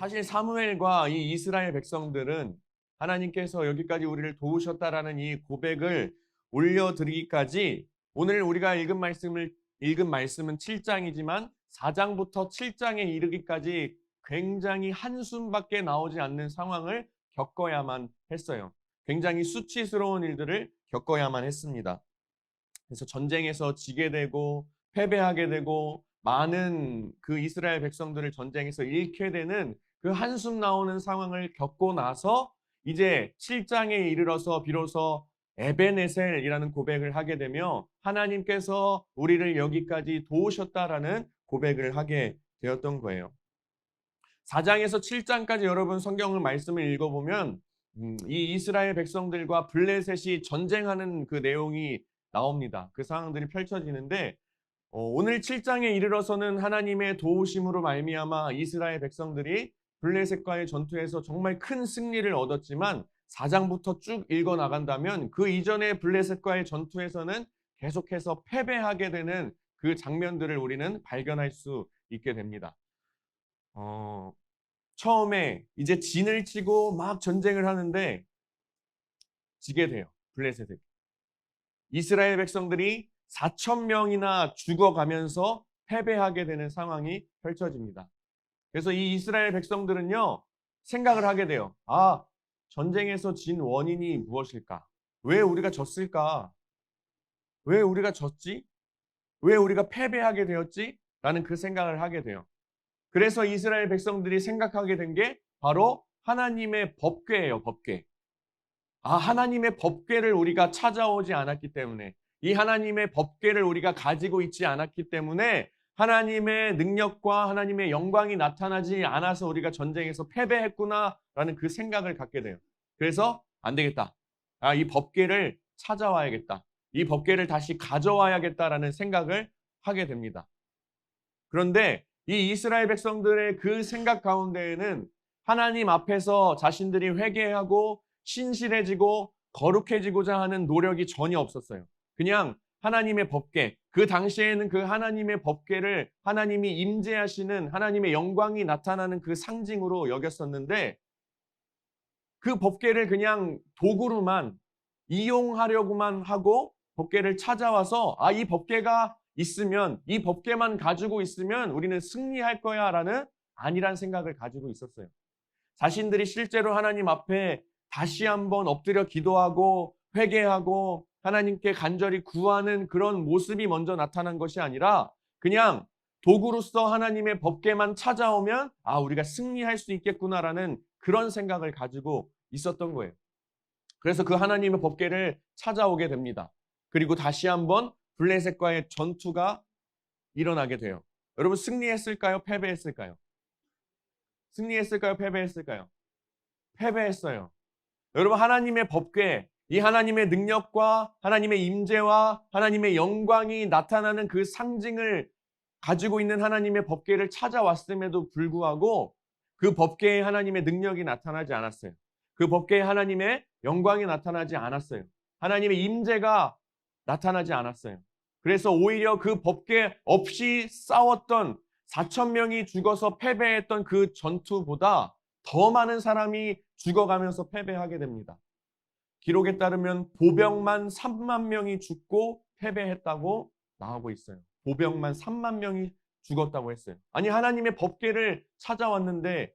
사실 사무엘과 이 이스라엘 백성들은 하나님께서 여기까지 우리를 도우셨다라는 이 고백을 올려드리기까지 오늘 우리가 읽은 말씀은 7장이지만 4장부터 7장에 이르기까지 굉장히 한숨밖에 나오지 않는 상황을 겪어야만 했어요. 굉장히 수치스러운 일들을 겪어야만 했습니다. 그래서 전쟁에서 지게 되고 패배하게 되고 많은 그 이스라엘 백성들을 전쟁에서 잃게 되는 그 한숨 나오는 상황을 겪고 나서 이제 7장에 이르러서 비로소 에베네셀이라는 고백을 하게 되며 하나님께서 우리를 여기까지 도우셨다라는 고백을 하게 되었던 거예요. 4장에서 7장까지 여러분 성경을 말씀을 읽어보면 이 이스라엘 백성들과 블레셋이 전쟁하는 그 내용이 나옵니다. 그 상황들이 펼쳐지는데 오늘 7장에 이르러서는 하나님의 도우심으로 말미암아 이스라엘 백성들이 블레셋과의 전투에서 정말 큰 승리를 얻었지만 4장부터 쭉 읽어 나간다면 그 이전의 블레셋과의 전투에서는 계속해서 패배하게 되는 그 장면들을 우리는 발견할 수 있게 됩니다. 어, 처음에 이제 진을 치고 막 전쟁을 하는데 지게 돼요. 블레셋에게. 이스라엘 백성들이 4천 명이나 죽어가면서 패배하게 되는 상황이 펼쳐집니다. 그래서 이 이스라엘 백성들은요, 생각을 하게 돼요. 아, 전쟁에서 진 원인이 무엇일까? 왜 우리가 졌을까? 왜 우리가 졌지? 왜 우리가 패배하게 되었지? 라는 그 생각을 하게 돼요. 그래서 이스라엘 백성들이 생각하게 된 게 바로 하나님의 법궤예요, 법궤. 아, 하나님의 법궤를 우리가 찾아오지 않았기 때문에, 이 하나님의 법궤를 우리가 가지고 있지 않았기 때문에 하나님의 능력과 하나님의 영광이 나타나지 않아서 우리가 전쟁에서 패배했구나라는 그 생각을 갖게 돼요. 그래서 안 되겠다. 아, 이 법궤를 찾아와야겠다. 이 법궤를 다시 가져와야겠다라는 생각을 하게 됩니다. 그런데 이 이스라엘 백성들의 그 생각 가운데에는 하나님 앞에서 자신들이 회개하고 신실해지고 거룩해지고자 하는 노력이 전혀 없었어요. 그냥 하나님의 법궤, 그 당시에는 그 하나님의 법궤를 하나님이 임재하시는 하나님의 영광이 나타나는 그 상징으로 여겼었는데 그 법궤를 그냥 도구로만 이용하려고만 하고 법궤를 찾아와서 아, 이 법궤가 있으면 이 법궤만 가지고 있으면 우리는 승리할 거야라는 아니란 생각을 가지고 있었어요. 자신들이 실제로 하나님 앞에 다시 한번 엎드려 기도하고 회개하고 하나님께 간절히 구하는 그런 모습이 먼저 나타난 것이 아니라 그냥 도구로서 하나님의 법궤만 찾아오면 아, 우리가 승리할 수 있겠구나라는 그런 생각을 가지고 있었던 거예요. 그래서 그 하나님의 법궤를 찾아오게 됩니다. 그리고 다시 한번 블레셋과의 전투가 일어나게 돼요. 여러분 승리했을까요? 패배했을까요? 승리했을까요? 패배했을까요? 패배했어요. 여러분 하나님의 법궤, 이 하나님의 능력과 하나님의 임재와 하나님의 영광이 나타나는 그 상징을 가지고 있는 하나님의 법궤를 찾아왔음에도 불구하고 그 법궤에 하나님의 능력이 나타나지 않았어요. 그 법궤에 하나님의 영광이 나타나지 않았어요. 하나님의 임재가 나타나지 않았어요. 그래서 오히려 그 법궤 없이 싸웠던 4천 명이 죽어서 패배했던 그 전투보다 더 많은 사람이 죽어가면서 패배하게 됩니다. 기록에 따르면 보병만 3만 명이 죽고 패배했다고 나오고 있어요. 보병만 3만 명이 죽었다고 했어요. 아니 하나님의 법궤를 찾아왔는데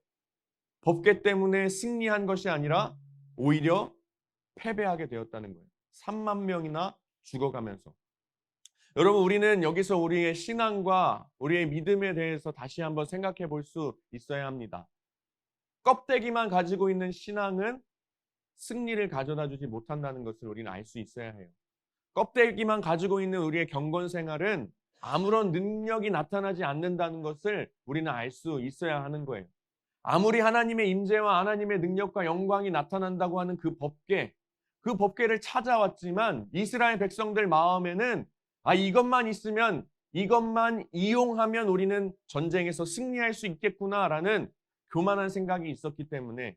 법궤 때문에 승리한 것이 아니라 오히려 패배하게 되었다는 거예요. 3만 명이나 죽어가면서. 여러분 우리는 여기서 우리의 신앙과 우리의 믿음에 대해서 다시 한번 생각해 볼 수 있어야 합니다. 껍데기만 가지고 있는 신앙은 승리를 가져다 주지 못한다는 것을 우리는 알 수 있어야 해요. 껍데기만 가지고 있는 우리의 경건 생활은 아무런 능력이 나타나지 않는다는 것을 우리는 알 수 있어야 하는 거예요. 아무리 하나님의 임재와 하나님의 능력과 영광이 나타난다고 하는 그 법궤, 그 법궤를 찾아왔지만 이스라엘 백성들 마음에는 아, 이것만 있으면 이것만 이용하면 우리는 전쟁에서 승리할 수 있겠구나라는 교만한 생각이 있었기 때문에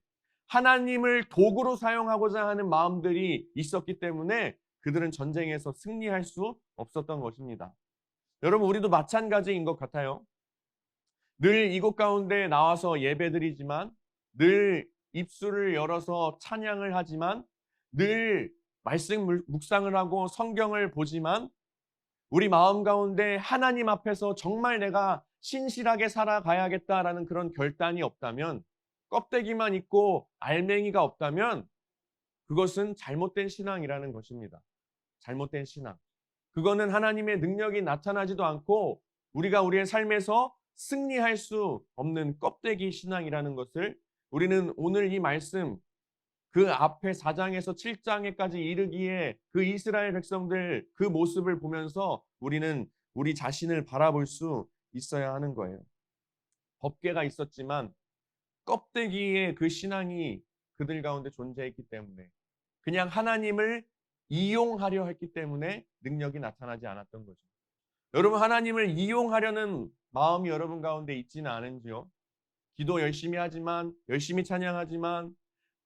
하나님을 도구로 사용하고자 하는 마음들이 있었기 때문에 그들은 전쟁에서 승리할 수 없었던 것입니다. 여러분 우리도 마찬가지인 것 같아요. 늘 이곳 가운데 나와서 예배드리지만, 늘 입술을 열어서 찬양을 하지만, 늘 말씀 묵상을 하고 성경을 보지만, 우리 마음 가운데 하나님 앞에서 정말 내가 신실하게 살아가야겠다라는 그런 결단이 없다면, 껍데기만 있고 알맹이가 없다면 그것은 잘못된 신앙이라는 것입니다. 잘못된 신앙. 그거는 하나님의 능력이 나타나지도 않고 우리가 우리의 삶에서 승리할 수 없는 껍데기 신앙이라는 것을 우리는 오늘 이 말씀, 그 앞에 4장에서 7장에까지 이르기에 그 이스라엘 백성들 그 모습을 보면서 우리는 우리 자신을 바라볼 수 있어야 하는 거예요. 법궤가 있었지만 껍데기의 그 신앙이 그들 가운데 존재했기 때문에, 그냥 하나님을 이용하려 했기 때문에 능력이 나타나지 않았던 거죠. 여러분, 하나님을 이용하려는 마음이 여러분 가운데 있지는 않은지요? 기도 열심히 하지만, 열심히 찬양하지만,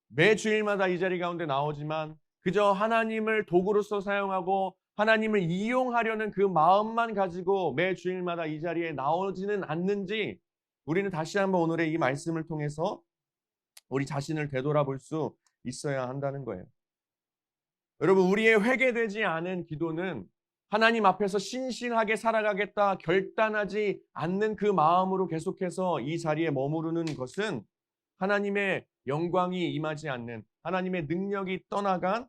매 주일마다 이 자리 가운데 나오지만 그저 하나님을 도구로서 사용하고 하나님을 이용하려는 그 마음만 가지고 매 주일마다 이 자리에 나오지는 않는지, 우리는 다시 한번 오늘의 이 말씀을 통해서 우리 자신을 되돌아볼 수 있어야 한다는 거예요. 여러분, 우리의 회개되지 않은 기도는 하나님 앞에서 신실하게 살아가겠다 결단하지 않는 그 마음으로 계속해서 이 자리에 머무르는 것은 하나님의 영광이 임하지 않는, 하나님의 능력이 떠나간,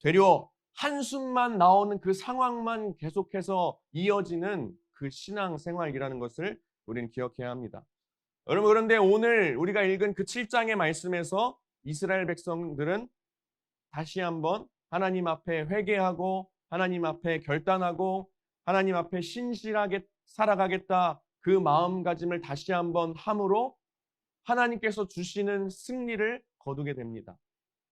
되려 한숨만 나오는 그 상황만 계속해서 이어지는 그 신앙 생활이라는 것을 우리는 기억해야 합니다. 여러분, 그런데 오늘 우리가 읽은 그 7장의 말씀에서 이스라엘 백성들은 다시 한번 하나님 앞에 회개하고 하나님 앞에 결단하고 하나님 앞에 신실하게 살아가겠다 그 마음가짐을 다시 한번 함으로 하나님께서 주시는 승리를 거두게 됩니다.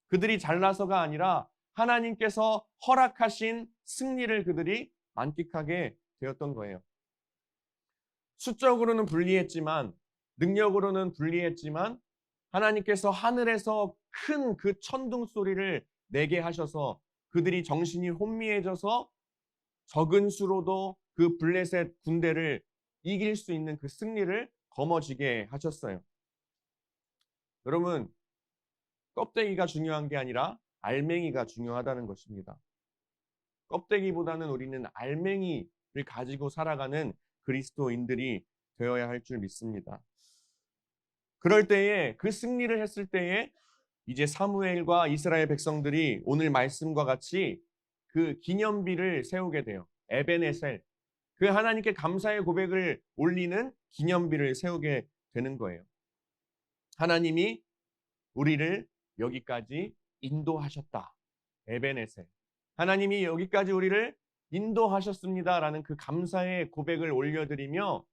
그들이 잘나서가 아니라 하나님께서 허락하신 승리를 그들이 만끽하게 되었던 거예요. 수적으로는 불리했지만, 능력으로는 불리했지만 하나님께서 하늘에서 큰 그 천둥 소리를 내게 하셔서 그들이 정신이 혼미해져서 적은 수로도 그 블레셋 군대를 이길 수 있는 그 승리를 거머쥐게 하셨어요. 여러분, 껍데기가 중요한 게 아니라 알맹이가 중요하다는 것입니다. 껍데기보다는 우리는 알맹이를 가지고 살아가는 그리스도인들이 되어야 할 줄 믿습니다. 그럴 때에, 그 승리를 했을 때에 이제 사무엘과 이스라엘 백성들이 오늘 말씀과 같이 그 기념비를 세우게 돼요. 에벤에셀, 그 하나님께 감사의 고백을 올리는 기념비를 세우게 되는 거예요. 하나님이 우리를 여기까지 인도하셨다. 에벤에셀. 하나님이 여기까지 우리를 인도하셨습니다라는 그 감사의 고백을 올려드리며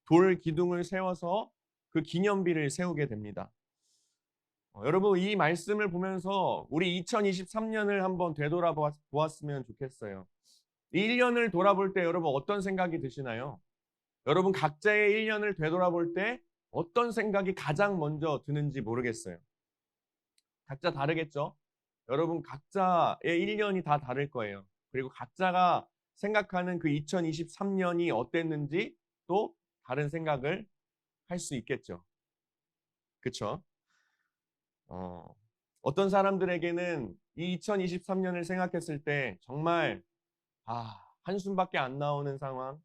돌 기둥을 세워서 그 기념비를 세우게 됩니다. 여러분, 이 말씀을 보면서 우리 2023년을 한번 되돌아보았으면 좋겠어요. 이 1년을 돌아볼 때 여러분 어떤 생각이 드시나요? 여러분 각자의 1년을 되돌아볼 때 어떤 생각이 가장 먼저 드는지 모르겠어요. 각자 다르겠죠? 여러분 각자의 1년이 다 다를 거예요. 그리고 각자가 생각하는 그 2023년이 어땠는지 또 다른 생각을 할 수 있겠죠. 그렇죠? 어떤 사람들에게는 이 2023년을 생각했을 때 정말 한숨밖에 안 나오는 상황,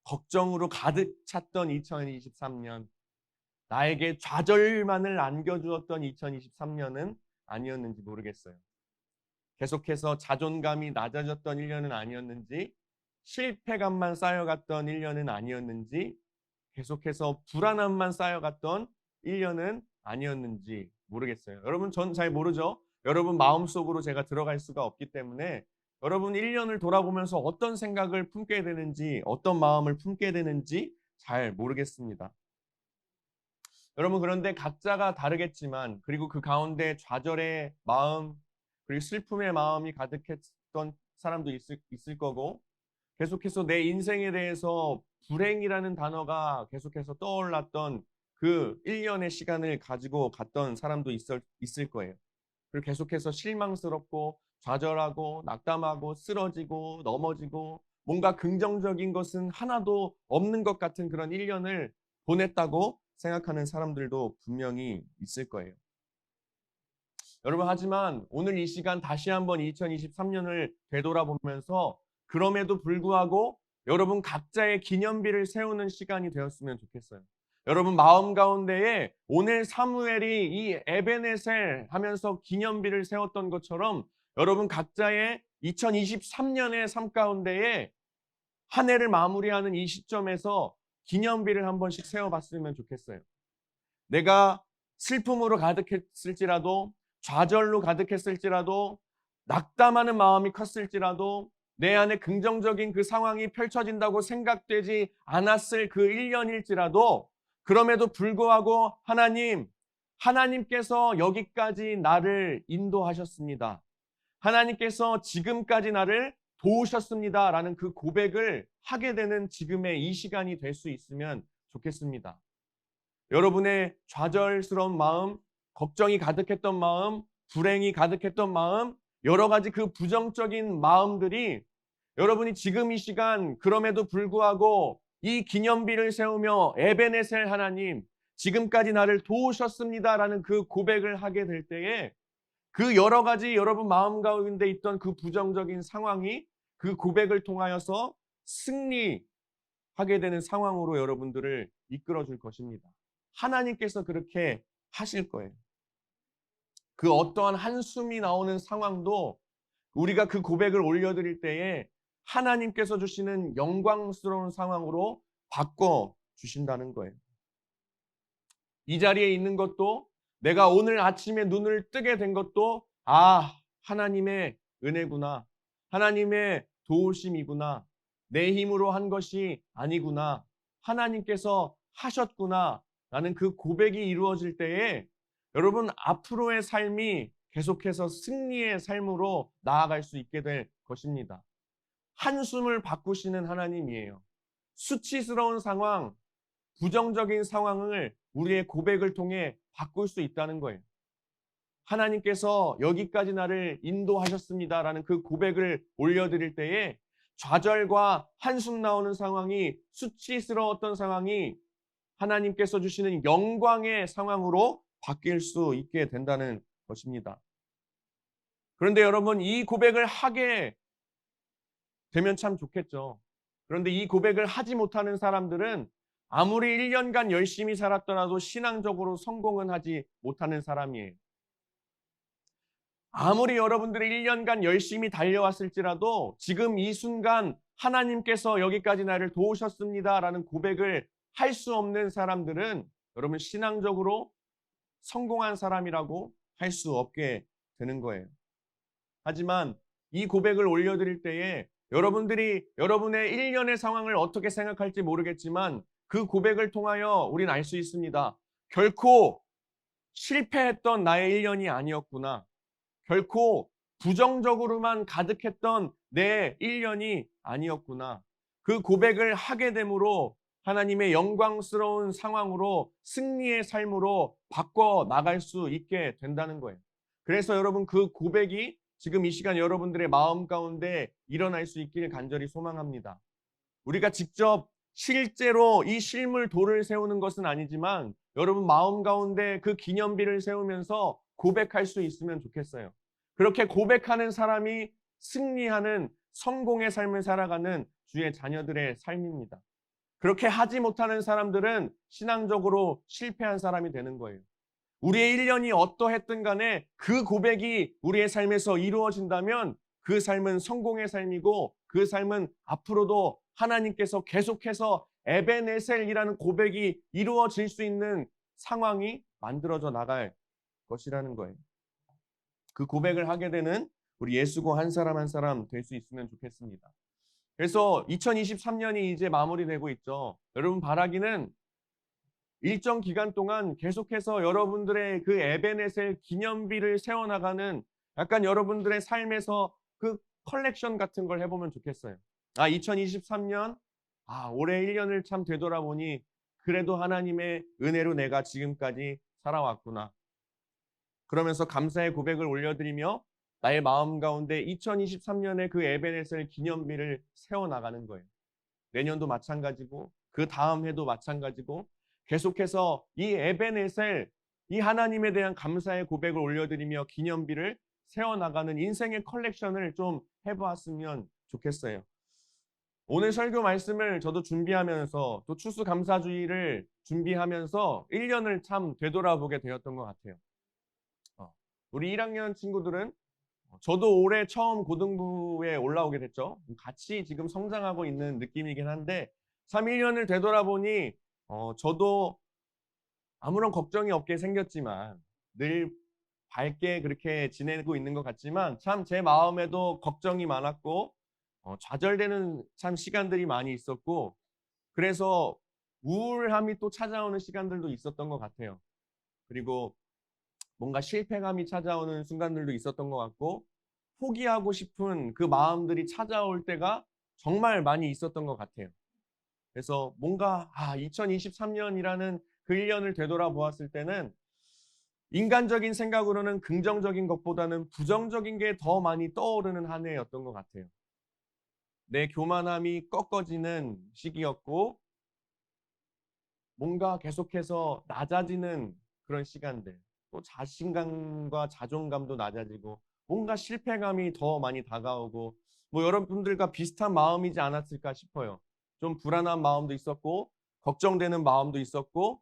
걱정으로 가득 찼던 2023년, 나에게 좌절만을 안겨주었던 2023년은 아니었는지 모르겠어요. 계속해서 자존감이 낮아졌던 1년은 아니었는지, 실패감만 쌓여갔던 1년은 아니었는지, 계속해서 불안함만 쌓여갔던 1년은 아니었는지 모르겠어요. 여러분, 전 잘 모르죠? 여러분 마음속으로 제가 들어갈 수가 없기 때문에 여러분 1년을 돌아보면서 어떤 생각을 품게 되는지, 어떤 마음을 품게 되는지 잘 모르겠습니다. 여러분, 그런데 각자가 다르겠지만, 그리고 그 가운데 좌절의 마음, 그리고 슬픔의 마음이 가득했던 사람도 있을 거고, 계속해서 내 인생에 대해서 불행이라는 단어가 계속해서 떠올랐던 그 1년의 시간을 가지고 갔던 사람도 있을 거예요. 그리고 계속해서 실망스럽고 좌절하고 낙담하고 쓰러지고 넘어지고 뭔가 긍정적인 것은 하나도 없는 것 같은 그런 1년을 보냈다고 생각하는 사람들도 분명히 있을 거예요. 여러분, 하지만 오늘 이 시간 다시 한번 2023년을 되돌아보면서 그럼에도 불구하고 여러분 각자의 기념비를 세우는 시간이 되었으면 좋겠어요. 여러분 마음 가운데에 오늘 사무엘이 이 에베네셀 하면서 기념비를 세웠던 것처럼 여러분 각자의 2023년의 삶 가운데에 한 해를 마무리하는 이 시점에서 기념비를 한 번씩 세워봤으면 좋겠어요. 내가 슬픔으로 가득했을지라도, 좌절로 가득했을지라도, 낙담하는 마음이 컸을지라도, 내 안에 긍정적인 그 상황이 펼쳐진다고 생각되지 않았을 그 1년일지라도, 그럼에도 불구하고 하나님께서 여기까지 나를 인도하셨습니다. 하나님께서 지금까지 나를 도우셨습니다. 라는 그 고백을 하게 되는 지금의 이 시간이 될 수 있으면 좋겠습니다. 여러분의 좌절스러운 마음, 걱정이 가득했던 마음, 불행이 가득했던 마음, 여러 가지 그 부정적인 마음들이 여러분이 지금 이 시간 그럼에도 불구하고 이 기념비를 세우며 에베네셀 하나님, 지금까지 나를 도우셨습니다라는 그 고백을 하게 될 때에 그 여러 가지 여러분 마음 가운데 있던 그 부정적인 상황이 그 고백을 통하여서 승리하게 되는 상황으로 여러분들을 이끌어 줄 것입니다. 하나님께서 그렇게 하실 거예요. 그 어떠한 한숨이 나오는 상황도 우리가 그 고백을 올려드릴 때에 하나님께서 주시는 영광스러운 상황으로 바꿔 주신다는 거예요. 이 자리에 있는 것도, 내가 오늘 아침에 눈을 뜨게 된 것도 하나님의 은혜구나, 하나님의 도우심이구나, 내 힘으로 한 것이 아니구나, 하나님께서 하셨구나 라는 그 고백이 이루어질 때에 여러분 앞으로의 삶이 계속해서 승리의 삶으로 나아갈 수 있게 될 것입니다. 한숨을 바꾸시는 하나님이에요. 수치스러운 상황, 부정적인 상황을 우리의 고백을 통해 바꿀 수 있다는 거예요. 하나님께서 여기까지 나를 인도하셨습니다라는 그 고백을 올려드릴 때에 좌절과 한숨 나오는 상황이, 수치스러웠던 상황이 하나님께서 주시는 영광의 상황으로 바뀔 수 있게 된다는 것입니다. 그런데 여러분, 이 고백을 하게 되면 참 좋겠죠. 그런데 이 고백을 하지 못하는 사람들은 아무리 1년간 열심히 살았더라도 신앙적으로 성공은 하지 못하는 사람이에요. 아무리 여러분들이 1년간 열심히 달려왔을지라도 지금 이 순간 하나님께서 여기까지 나를 도우셨습니다라는 고백을 할 수 없는 사람들은 여러분 신앙적으로 성공한 사람이라고 할 수 없게 되는 거예요. 하지만 이 고백을 올려드릴 때에 여러분들이 여러분의 1년의 상황을 어떻게 생각할지 모르겠지만 그 고백을 통하여 우린 알 수 있습니다. 결코 실패했던 나의 1년이 아니었구나. 결코 부정적으로만 가득했던 내 1년이 아니었구나. 그 고백을 하게 되므로 하나님의 영광스러운 상황으로, 승리의 삶으로 바꿔 나갈 수 있게 된다는 거예요. 그래서 여러분 그 고백이 지금 이 시간 여러분들의 마음 가운데 일어날 수 있기를 간절히 소망합니다. 우리가 직접 실제로 이 실물 돌을 세우는 것은 아니지만 여러분 마음 가운데 그 기념비를 세우면서 고백할 수 있으면 좋겠어요. 그렇게 고백하는 사람이 승리하는 성공의 삶을 살아가는 주의 자녀들의 삶입니다. 그렇게 하지 못하는 사람들은 신앙적으로 실패한 사람이 되는 거예요. 우리의 1년이 어떠했든 간에 그 고백이 우리의 삶에서 이루어진다면 그 삶은 성공의 삶이고 그 삶은 앞으로도 하나님께서 계속해서 에베네셀이라는 고백이 이루어질 수 있는 상황이 만들어져 나갈 것이라는 거예요. 그 고백을 하게 되는 우리 예수고 한 사람 한 사람 될 수 있으면 좋겠습니다. 그래서 2023년이 이제 마무리되고 있죠. 여러분 바라기는 일정 기간 동안 계속해서 여러분들의 그 에베네셀 기념비를 세워나가는 약간 여러분들의 삶에서 그 컬렉션 같은 걸 해보면 좋겠어요. 2023년, 올해 1년을 참 되돌아보니 그래도 하나님의 은혜로 내가 지금까지 살아왔구나. 그러면서 감사의 고백을 올려드리며 나의 마음 가운데 2023년에 그 에베네셀 기념비를 세워나가는 거예요. 내년도 마찬가지고 그 다음 해도 마찬가지고 계속해서 이 에베네셀, 이 하나님에 대한 감사의 고백을 올려드리며 기념비를 세워나가는 인생의 컬렉션을 좀 해보았으면 좋겠어요. 오늘 설교 말씀을 저도 준비하면서 또 추수감사주의를 준비하면서 1년을 참 되돌아보게 되었던 것 같아요. 우리 1학년 친구들은 저도 올해 처음 고등부에 올라오게 됐죠. 같이 지금 성장하고 있는 느낌이긴 한데 1년을 되돌아보니 저도 아무런 걱정이 없게 생겼지만 늘 밝게 그렇게 지내고 있는 것 같지만 참 제 마음에도 걱정이 많았고 좌절되는 참 시간들이 많이 있었고 그래서 우울함이 또 찾아오는 시간들도 있었던 것 같아요. 그리고 뭔가 실패감이 찾아오는 순간들도 있었던 것 같고 포기하고 싶은 그 마음들이 찾아올 때가 정말 많이 있었던 것 같아요. 그래서 뭔가 2023년이라는 그 1년을 되돌아보았을 때는 인간적인 생각으로는 긍정적인 것보다는 부정적인 게 더 많이 떠오르는 한 해였던 것 같아요. 내 교만함이 꺾어지는 시기였고 뭔가 계속해서 낮아지는 그런 시간들, 또 자신감과 자존감도 낮아지고 뭔가 실패감이 더 많이 다가오고 뭐 여러분들과 비슷한 마음이지 않았을까 싶어요. 좀 불안한 마음도 있었고 걱정되는 마음도 있었고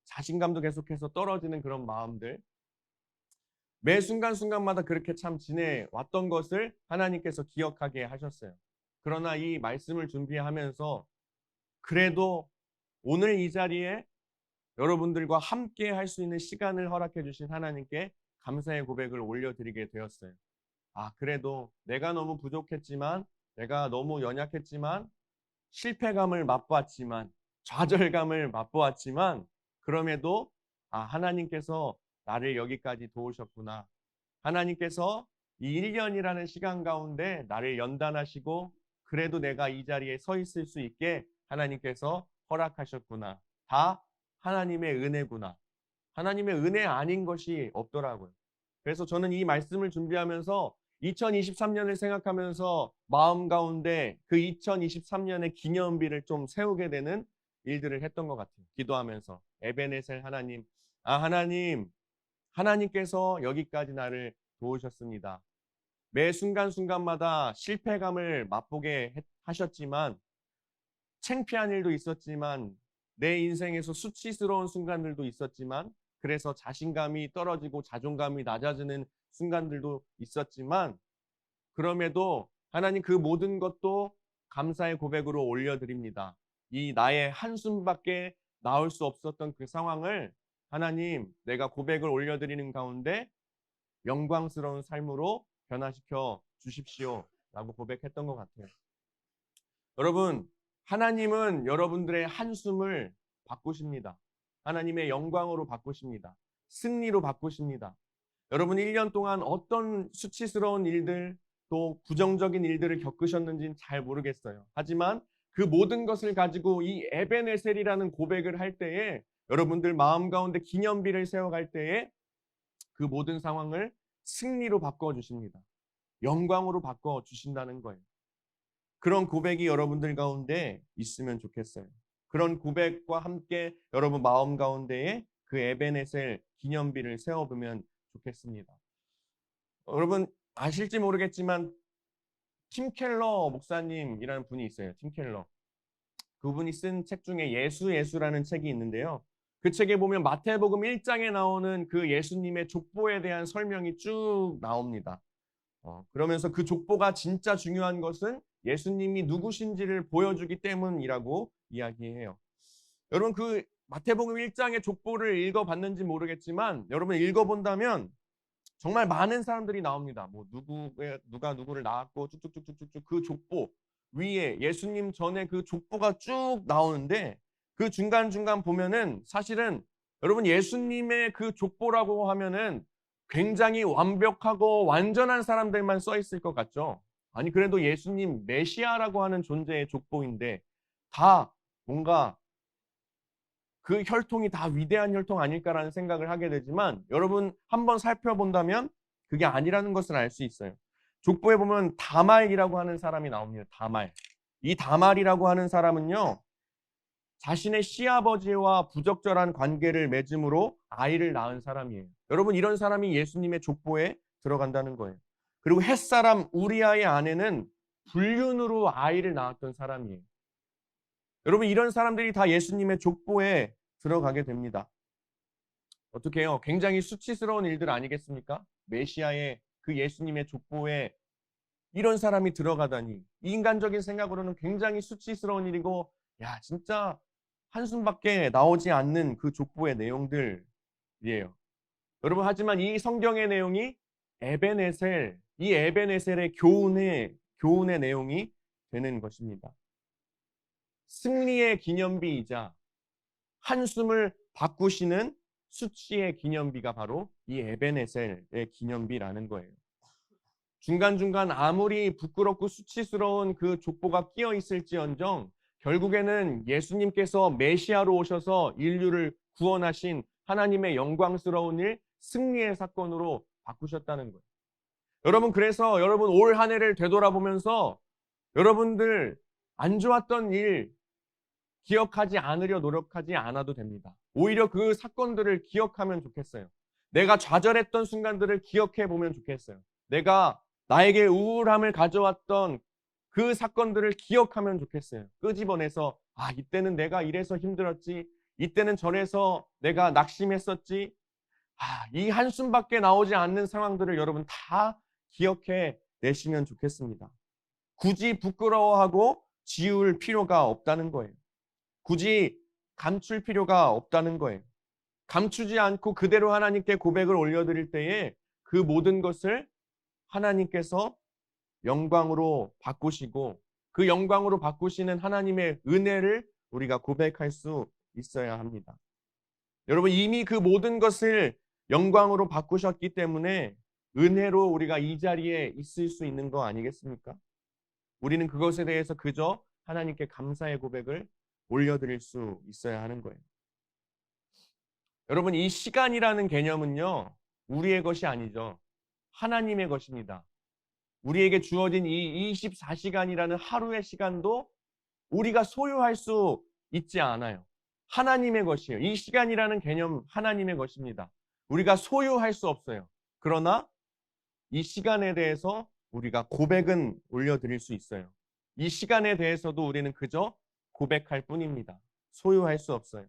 자신감도 계속해서 떨어지는 그런 마음들. 매 순간순간마다 그렇게 참 지내왔던 것을 하나님께서 기억하게 하셨어요. 그러나 이 말씀을 준비하면서 그래도 오늘 이 자리에 여러분들과 함께 할 수 있는 시간을 허락해 주신 하나님께 감사의 고백을 올려드리게 되었어요. 그래도 내가 너무 부족했지만, 내가 너무 연약했지만, 실패감을 맛보았지만, 좌절감을 맛보았지만, 그럼에도 하나님께서 나를 여기까지 도우셨구나. 하나님께서 이 1년이라는 시간 가운데 나를 연단하시고 그래도 내가 이 자리에 서 있을 수 있게 하나님께서 허락하셨구나. 다 하나님의 은혜구나. 하나님의 은혜 아닌 것이 없더라고요. 그래서 저는 이 말씀을 준비하면서 2023년을 생각하면서 마음 가운데 그 2023년의 기념비를 좀 세우게 되는 일들을 했던 것 같아요. 기도하면서 에베네셀 하나님, 하나님, 하나님께서 여기까지 나를 도우셨습니다. 매 순간순간마다 실패감을 맛보게 하셨지만 창피한 일도 있었지만 내 인생에서 수치스러운 순간들도 있었지만 그래서 자신감이 떨어지고 자존감이 낮아지는 순간들도 있었지만 그럼에도 하나님 그 모든 것도 감사의 고백으로 올려드립니다. 이 나의 한숨밖에 나올 수 없었던 그 상황을 하나님 내가 고백을 올려드리는 가운데 영광스러운 삶으로 변화시켜 주십시오 라고 고백했던 것 같아요. 여러분, 하나님은 여러분들의 한숨을 바꾸십니다. 하나님의 영광으로 바꾸십니다. 승리로 바꾸십니다. 여러분 1년 동안 어떤 수치스러운 일들 또 부정적인 일들을 겪으셨는지는 잘 모르겠어요. 하지만 그 모든 것을 가지고 이 에베네셀이라는 고백을 할 때에 여러분들 마음 가운데 기념비를 세워갈 때에 그 모든 상황을 승리로 바꿔주십니다. 영광으로 바꿔주신다는 거예요. 그런 고백이 여러분들 가운데 있으면 좋겠어요. 그런 고백과 함께 여러분 마음 가운데에 그 에베네셀 기념비를 세워보면 좋겠습니다. 여러분 아실지 모르겠지만 팀 켈러 목사님이라는 분이 있어요. 팀 켈러. 그분이 쓴 책 중에 예수라는 책이 있는데요. 그 책에 보면 마태복음 1장에 나오는 그 예수님의 족보에 대한 설명이 쭉 나옵니다. 그러면서 그 족보가 진짜 중요한 것은 예수님이 누구신지를 보여주기 때문이라고 이야기해요. 여러분 그 마태복음 1장의 족보를 읽어봤는지 모르겠지만 여러분 읽어본다면 정말 많은 사람들이 나옵니다. 뭐 누가 누구를 낳았고 쭉쭉쭉쭉쭉 그 족보 위에 예수님 전에 그 족보가 쭉 나오는데 그 중간중간 보면은 사실은 여러분 예수님의 그 족보라고 하면은 굉장히 완벽하고 완전한 사람들만 써 있을 것 같죠. 아니 그래도 예수님 메시아라고 하는 존재의 족보인데 다 뭔가 그 혈통이 다 위대한 혈통 아닐까라는 생각을 하게 되지만 여러분 한번 살펴본다면 그게 아니라는 것을 알 수 있어요. 족보에 보면 다말이라고 하는 사람이 나옵니다. 다말. 이 다말이라고 하는 사람은요, 자신의 시아버지와 부적절한 관계를 맺음으로 아이를 낳은 사람이에요. 여러분, 이런 사람이 예수님의 족보에 들어간다는 거예요. 그리고 햇사람 우리아의 아내는 불륜으로 아이를 낳았던 사람이에요. 여러분, 이런 사람들이 다 예수님의 족보에 들어가게 됩니다. 어떻게 해요? 굉장히 수치스러운 일들 아니겠습니까? 메시아의 그 예수님의 족보에 이런 사람이 들어가다니, 인간적인 생각으로는 굉장히 수치스러운 일이고, 야, 진짜 한숨밖에 나오지 않는 그 족보의 내용들이에요. 여러분, 하지만 이 성경의 내용이 에베네셀, 이 에베네셀의 교훈의 내용이 되는 것입니다. 승리의 기념비이자 한숨을 바꾸시는 수치의 기념비가 바로 이 에베네셀의 기념비라는 거예요. 중간중간 아무리 부끄럽고 수치스러운 그 족보가 끼어 있을지언정 결국에는 예수님께서 메시아로 오셔서 인류를 구원하신 하나님의 영광스러운 일, 승리의 사건으로 바꾸셨다는 거예요. 여러분, 그래서 여러분 올 한 해를 되돌아보면서 여러분들 안 좋았던 일 기억하지 않으려 노력하지 않아도 됩니다. 오히려 그 사건들을 기억하면 좋겠어요. 내가 좌절했던 순간들을 기억해 보면 좋겠어요. 내가 나에게 우울함을 가져왔던 그 사건들을 기억하면 좋겠어요. 끄집어내서 이때는 내가 이래서 힘들었지. 이때는 저래서 내가 낙심했었지. 이 한숨밖에 나오지 않는 상황들을 여러분 다 기억해 내시면 좋겠습니다. 굳이 부끄러워하고 지울 필요가 없다는 거예요. 굳이 감출 필요가 없다는 거예요. 감추지 않고 그대로 하나님께 고백을 올려드릴 때에 그 모든 것을 하나님께서 영광으로 바꾸시고 그 영광으로 바꾸시는 하나님의 은혜를 우리가 고백할 수 있어야 합니다. 여러분, 이미 그 모든 것을 영광으로 바꾸셨기 때문에 은혜로 우리가 이 자리에 있을 수 있는 거 아니겠습니까? 우리는 그것에 대해서 그저 하나님께 감사의 고백을 올려드릴 수 있어야 하는 거예요. 여러분, 이 시간이라는 개념은요, 우리의 것이 아니죠. 하나님의 것입니다. 우리에게 주어진 이 24시간이라는 하루의 시간도 우리가 소유할 수 있지 않아요. 하나님의 것이에요. 이 시간이라는 개념 하나님의 것입니다. 우리가 소유할 수 없어요. 그러나 이 시간에 대해서 우리가 고백은 올려드릴 수 있어요. 이 시간에 대해서도 우리는 그저 고백할 뿐입니다. 소유할 수 없어요.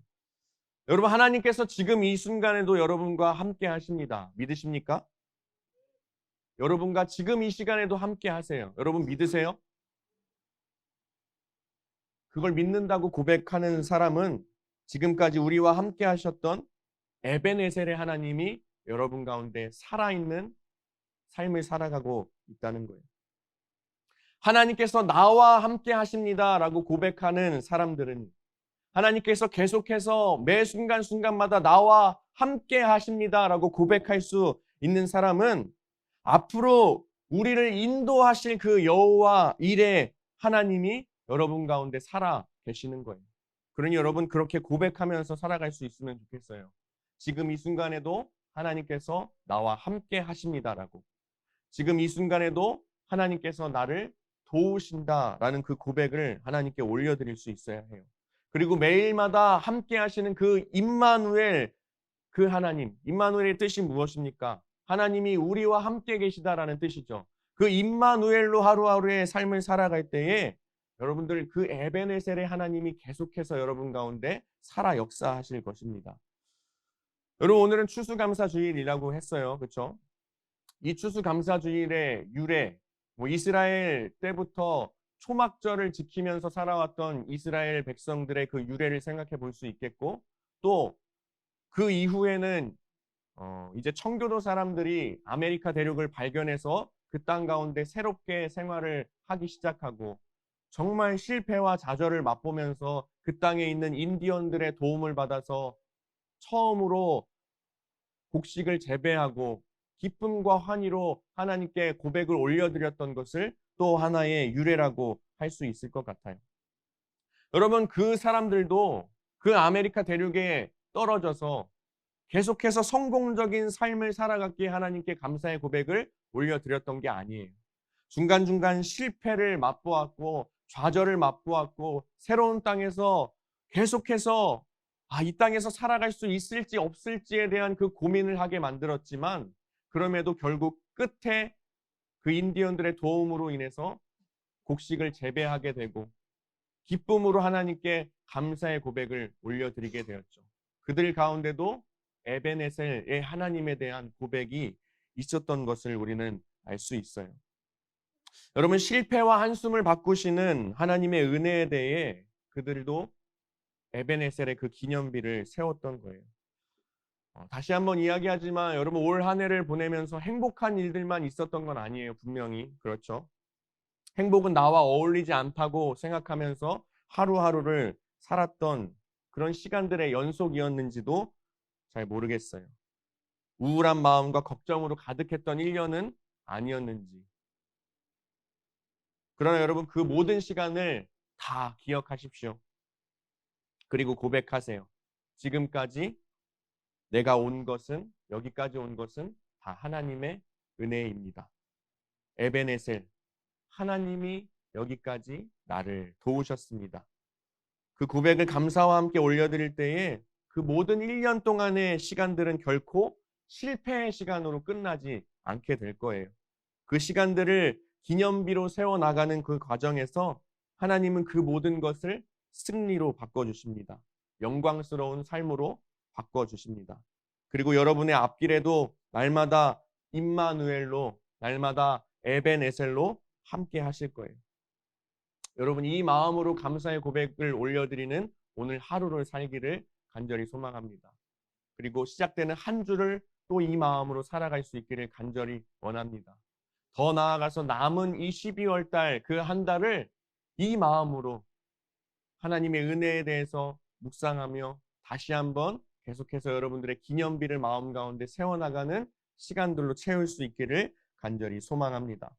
여러분, 하나님께서 지금 이 순간에도 여러분과 함께 하십니다. 믿으십니까? 여러분과 지금 이 시간에도 함께 하세요. 여러분 믿으세요? 그걸 믿는다고 고백하는 사람은 지금까지 우리와 함께 하셨던 에베네셀의 하나님이 여러분 가운데 살아있는 삶을 살아가고 있다는 거예요. 하나님께서 나와 함께 하십니다라고 고백하는 사람들은 하나님께서 계속해서 매 순간순간마다 나와 함께 하십니다라고 고백할 수 있는 사람은 앞으로 우리를 인도하실 그 여호와 일의 하나님이 여러분 가운데 살아 계시는 거예요. 그러니 여러분 그렇게 고백하면서 살아갈 수 있으면 좋겠어요. 지금 이 순간에도 하나님께서 나와 함께 하십니다라고. 지금 이 순간에도 하나님께서 나를 도우신다라는 그 고백을 하나님께 올려드릴 수 있어야 해요. 그리고 매일마다 함께 하시는 그 임마누엘, 그 하나님, 임마누엘의 뜻이 무엇입니까? 하나님이 우리와 함께 계시다라는 뜻이죠. 그 임마누엘로 하루하루의 삶을 살아갈 때에 여러분들 그 에베네셀의 하나님이 계속해서 여러분 가운데 살아 역사하실 것입니다. 여러분, 오늘은 추수감사주일이라고 했어요. 그렇죠? 이 추수감사주일의 유래, 이스라엘 때부터 초막절을 지키면서 살아왔던 이스라엘 백성들의 그 유래를 생각해 볼 수 있겠고, 또 그 이후에는 이제 청교도 사람들이 아메리카 대륙을 발견해서 그 땅 가운데 새롭게 생활을 하기 시작하고 정말 실패와 좌절을 맛보면서 그 땅에 있는 인디언들의 도움을 받아서 처음으로 곡식을 재배하고 기쁨과 환희로 하나님께 고백을 올려드렸던 것을 또 하나의 유래라고 할 수 있을 것 같아요. 여러분, 그 사람들도 그 아메리카 대륙에 떨어져서 계속해서 성공적인 삶을 살아갔기에 하나님께 감사의 고백을 올려드렸던 게 아니에요. 중간중간 실패를 맛보았고 좌절을 맛보았고 새로운 땅에서 계속해서 이 땅에서 살아갈 수 있을지 없을지에 대한 그 고민을 하게 만들었지만 그럼에도 결국 끝에 그 인디언들의 도움으로 인해서 곡식을 재배하게 되고 기쁨으로 하나님께 감사의 고백을 올려드리게 되었죠. 그들 가운데도 에벤에셀의 하나님에 대한 고백이 있었던 것을 우리는 알 수 있어요. 여러분, 실패와 한숨을 바꾸시는 하나님의 은혜에 대해 그들도 에벤에셀의 그 기념비를 세웠던 거예요. 다시 한번 이야기하지만 여러분, 올 한 해를 보내면서 행복한 일들만 있었던 건 아니에요. 분명히 그렇죠. 행복은 나와 어울리지 않다고 생각하면서 하루하루를 살았던 그런 시간들의 연속이었는지도 잘 모르겠어요. 우울한 마음과 걱정으로 가득했던 1년은 아니었는지. 그러나 여러분, 그 모든 시간을 다 기억하십시오. 그리고 고백하세요. 지금까지 내가 온 것은, 여기까지 온 것은 다 하나님의 은혜입니다. 에베네셀, 하나님이 여기까지 나를 도우셨습니다. 그 고백을 감사와 함께 올려드릴 때에 그 모든 1년 동안의 시간들은 결코 실패의 시간으로 끝나지 않게 될 거예요. 그 시간들을 기념비로 세워나가는 그 과정에서 하나님은 그 모든 것을 승리로 바꿔주십니다. 영광스러운 삶으로 바꿔주십니다. 그리고 여러분의 앞길에도 날마다 임마누엘로, 날마다 에벤에셀로 함께 하실 거예요. 여러분, 이 마음으로 감사의 고백을 올려드리는 오늘 하루를 살기를 간절히 소망합니다. 그리고 시작되는 한 주를 또 이 마음으로 살아갈 수 있기를 간절히 원합니다. 더 나아가서 남은 이 12월 달, 그 한 달을 이 마음으로 하나님의 은혜에 대해서 묵상하며 다시 한번 계속해서 여러분들의 기념비를 마음 가운데 세워나가는 시간들로 채울 수 있기를 간절히 소망합니다.